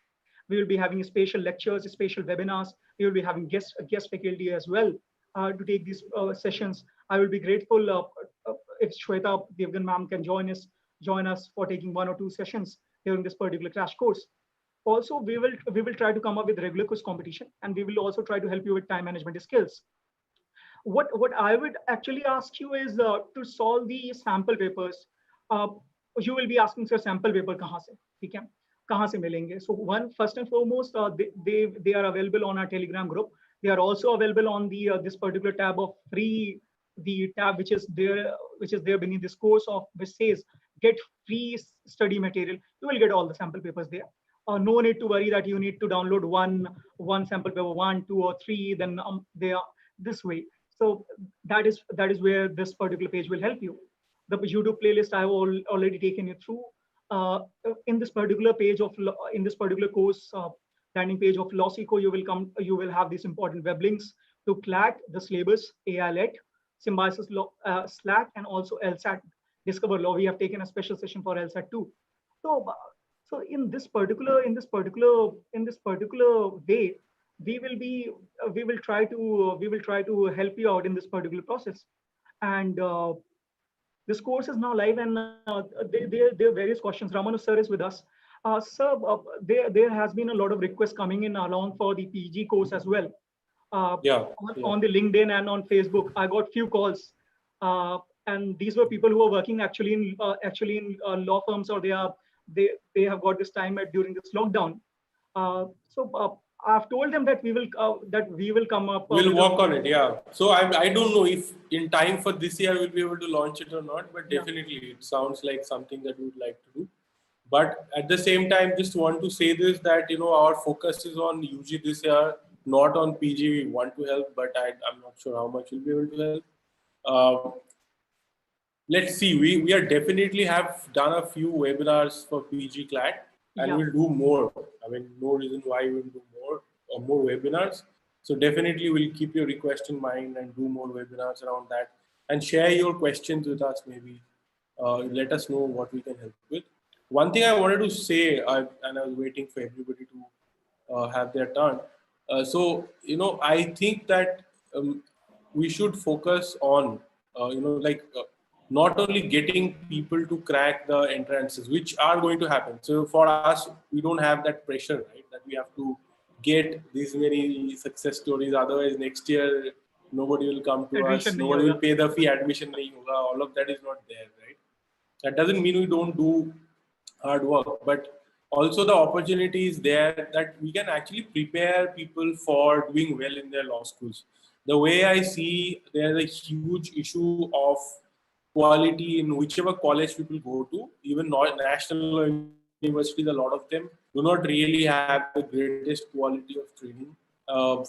We will be having special lectures, special webinars. We will be having guest faculty as well to take these sessions. I will be grateful if Shweta Devgan ma'am can join us for taking 1 or 2 sessions during this particular crash course. Also, we will try to come up with regular quiz competition, and we will also try to help you with time management skills. What I would actually ask you is to solve the sample papers. You will be asking, sir, sample paper kahan se? ठीक है? कहाँ से मिलेंगे? So first and foremost, they are available on our Telegram group. They are also available on the this particular tab of free, the tab which is there beneath this course of which says get free study material. You will get all the sample papers there. No need to worry that you need to download one sample paper, 1, 2, or 3. Then they are this way. So that is where this particular page will help you. The YouTube playlist I have already taken you through. In this particular course landing page of Loss Eco, you will have these important web links to CLAT, the syllabus, AILET, Symbiosis Law, SLAT, and also LSAT, Discover Law. We have taken a special session for LSAT too. So in this particular way, we will try to help you out in this particular process. And this course is now live, and there are various questions. Ramanu sir is with us. Sir, there has been a lot of requests coming in along for the PG course as well. On the LinkedIn and on Facebook, I got few calls, and these were people who are working actually in law firms, or they have got this time during this lockdown. So I've told them that we will come up. We'll work on it. Yeah. So I don't know if in time for this year we'll be able to launch it or not, but definitely it sounds like something that we would like to do. But at the same time, just want to say this, that our focus is on UG this year, not on PG. We want to help, but I'm not sure how much we'll be able to help. Let's see. We are definitely have done a few webinars for PG CLAT, and we'll do more. I mean, no reason why we'll do more webinars. So definitely we'll keep your request in mind and do more webinars around that, and share your questions with us. Maybe let us know what we can help with. One thing I wanted to say, and I was waiting for everybody to have their turn. So I think that we should focus on not only getting people to crack the entrances, which are going to happen. So for us, we don't have that pressure, right? That we have to get these many success stories. Otherwise, next year, nobody will come to us. Nobody will pay the fee. Admission nahi hoga. All of that is not there, right? That doesn't mean we don't do hard work, but also the opportunity is there that we can actually prepare people for doing well in their law schools. The way I see, there's a huge issue of quality in whichever college people go to. Even national universities, a lot of them do not really have the greatest quality of training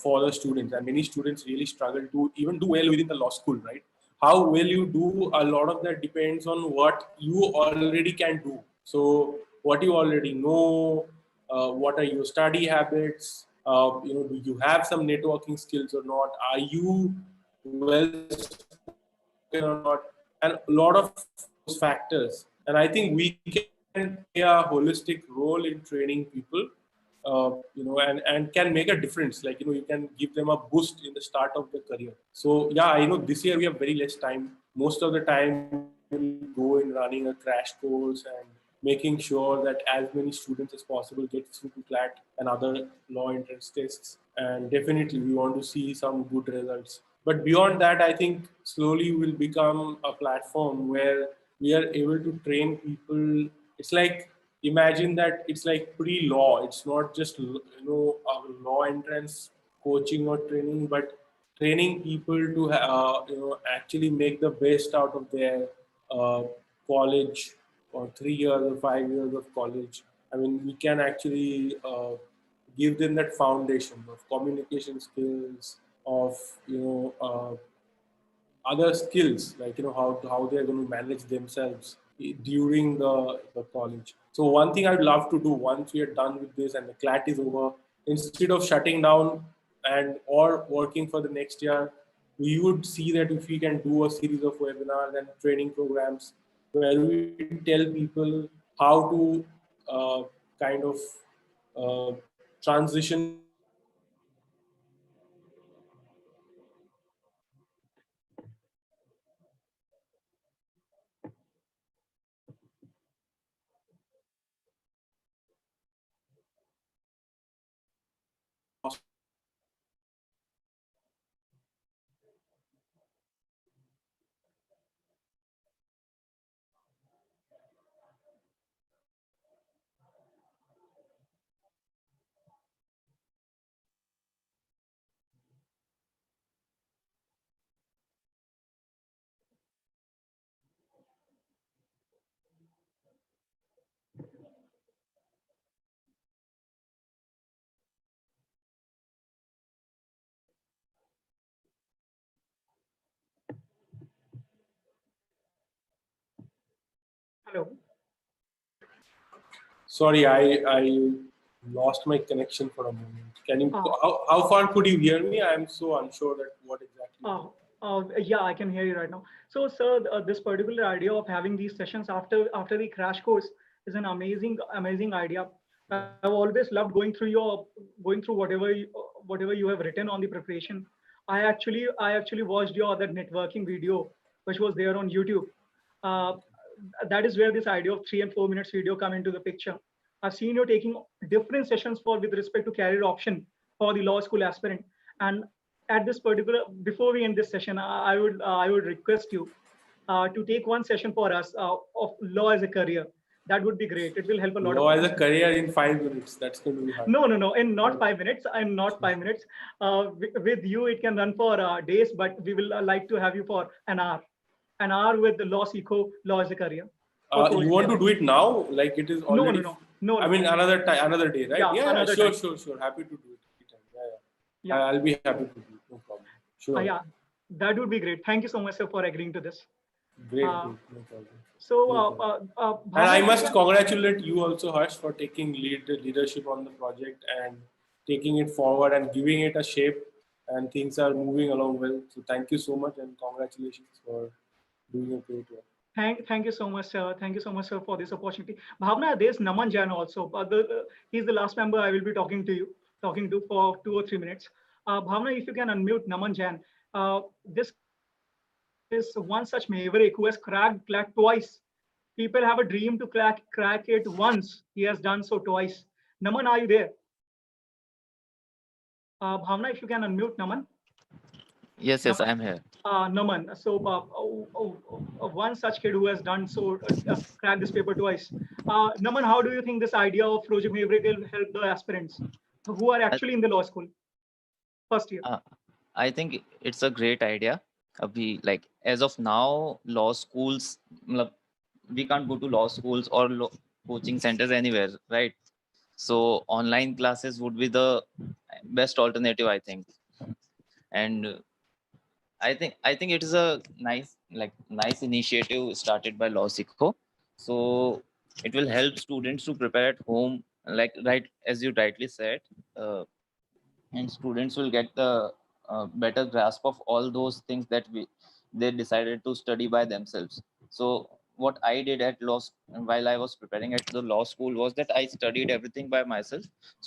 for the students, and many students really struggle to even do well within the law school, right? How well you do, a lot of that depends on what you already can do. So what you already know, what are your study habits, do you have some networking skills or not? Are you well spoken or not? And a lot of those factors. And I think we can play a holistic role in training people, and can make a difference. Like, you can give them a boost in the start of their career. So yeah, this year we have very less time. Most of the time we'll go in running a crash course and making sure that as many students as possible get through to CLAT and other law entrance tests. And definitely we want to see some good results. But beyond that, I think slowly will become a platform where we are able to train people. It's like, imagine that it's like pre-law. It's not just a law entrance coaching or training, but training people to actually make the best out of their college, or 3 years or 5 years of college. I mean, we can actually give them that foundation of communication skills, of other skills, like how they're going to manage themselves during the college. So one thing I'd love to do once we are done with this and the CLAT is over, instead of shutting down or working for the next year, we would see that if we can do a series of webinars and training programs where we tell people how to kind of transition Hello. Sorry, I lost my connection for a moment. Can you? How far could you hear me? I am so unsure that what exactly. Yeah, I can hear you right now. So, sir, this particular idea of having these sessions after the crash course is an amazing idea. I've always loved going through whatever you have written on the preparation. I actually watched your that networking video, which was there on YouTube. That is where this idea of 3 and 4 minutes video come into the picture. I've seen you taking different sessions with respect to career option for the law school aspirant. And at this particular, before we end this session, I would request you to take one session for us of law as a career. That would be great. It will help a lot. Law as a career in 5 minutes. That's going to be hard. No. In not 5 minutes. I'm not 5 minutes. With you, it can run for days, but we will like to have you for an hour. An hour with the Law Seekho, Law as a career. You want to do it now? Like it is already. No. I mean, another day, right? Yeah, sure. Happy to do it. Yeah. I'll be happy to do it. No problem. Sure. Yeah, that would be great. Thank you so much, sir, for agreeing to this. Great. No problem. So, and I must congratulate you also, Harsh, for taking leadership on the project and taking it forward and giving it a shape, and things are moving along well. So thank you so much and congratulations for doing a great work. Thank you so much, sir. Thank you so much, sir, for this opportunity. Bhavna, there's Naman Jain also. He's the last member I will be talking to for 2 or 3 minutes. Bhavna, if you can unmute Naman Jain. This is one such maverick who has cracked CLAT twice. People have a dream to crack it once. He has done so twice. Naman, are you there? Bhavna, if you can unmute Naman. Yes, Naman. I am here. Naman, so one such kid who has done so, cracked this paper twice. Naman, how do you think this idea of Project Maverick will help the aspirants who are actually in the law school first year? I think it's a great idea. As of now, law schools, we can't go to law schools or coaching centers anywhere, right? So online classes would be the best alternative, I think. And I think it is a nice initiative started by Law Seekho. So it will help students to prepare at home, right as you rightly said, and students will get the better grasp of all those things that they decided to study by themselves. So what I did at while I was preparing at the law school was that I studied everything by myself,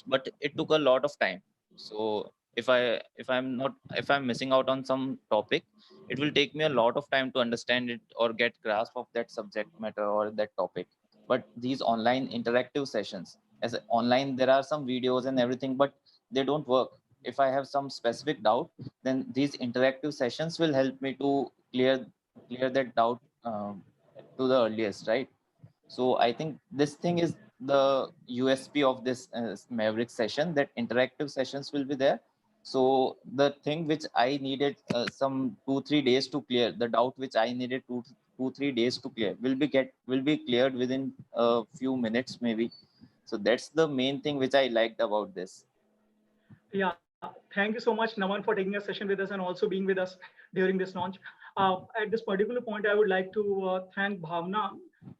but it took a lot of time. So if I'm missing out on some topic, it will take me a lot of time to understand it or get grasp of that subject matter or that topic. But these online interactive sessions, as online there are some videos and everything, but they don't work. If I have some specific doubt, then these interactive sessions will help me to clear that doubt to the earliest, right? So I think this thing is the USP of this Maverick session, that interactive sessions will be there. So the thing which I needed some 2-3 days to clear, the doubt which I needed 2-3 days to clear will be cleared within a few minutes maybe. So that's the main thing which I liked about this. Yeah, thank you so much, Naman, for taking a session with us and also being with us during this launch. At this particular point, I would like to thank Bhavna,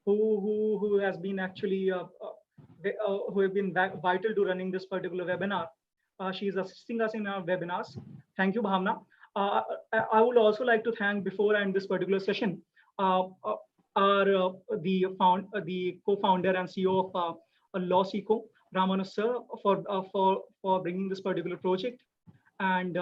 who has been actually who have been vital to running this particular webinar. She is assisting us in our webinars. Thank you, Bhavna. I would also like to thank, before I end this particular session, the co-founder and CEO of Law Seekho, Ramanus sir, for bringing this particular project, and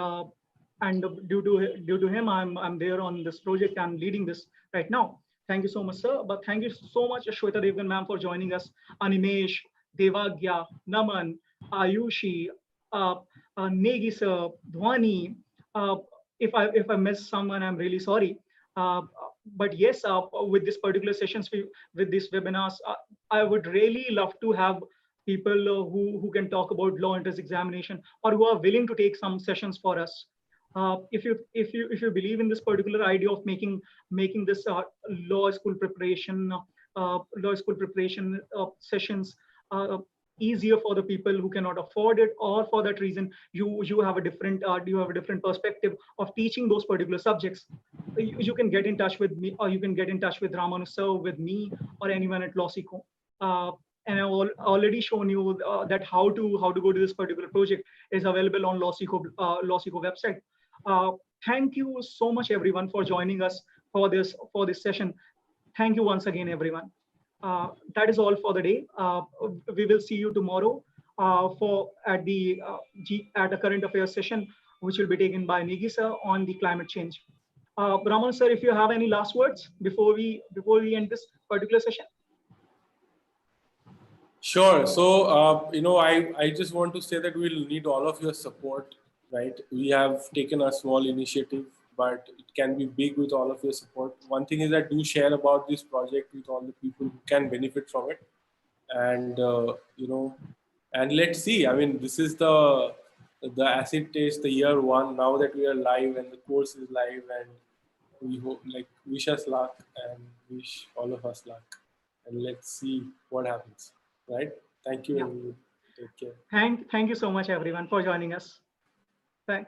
due to him, I'm there on this project. I'm leading this right now. Thank you so much, sir. But thank you so much, Shweta Devgan ma'am, for joining us. Animesh, Devagya, Naman, Ayushi, Negi sir, Dhwani. If I miss someone, I'm really sorry. But yes, with this particular sessions, with these webinars, I would really love to have people who can talk about law entrance examination, or who are willing to take some sessions for us. If you believe in this particular idea of making this law school preparation sessions easier for the people who cannot afford it, or for that reason you have a different perspective of teaching those particular subjects, you can get in touch with me, or you can get in touch with Ramanus sir, with me, or anyone at Law Seekho. And I've already shown you that how to go to this particular project is available on Law Seekho website. Thank you so much, everyone, for joining us for this session. Thank you once again, everyone. That is all for the day. We will see you tomorrow at the current affairs session, which will be taken by Negi sir on the climate change. Raman sir, if you have any last words before we end this particular session. Sure. So, I just want to say that we'll need all of your support, right? We have taken a small initiative but it can be big with all of your support. One thing is that do share about this project with all the people who can benefit from it, and and let's see. I mean, this is the acid test, the year one. Now that we are live and the course is live, and we hope, wish us luck and wish all of us luck, and let's see what happens. Right? Thank you. Yeah. And take care. Thank you so much, everyone, for joining us. Thank.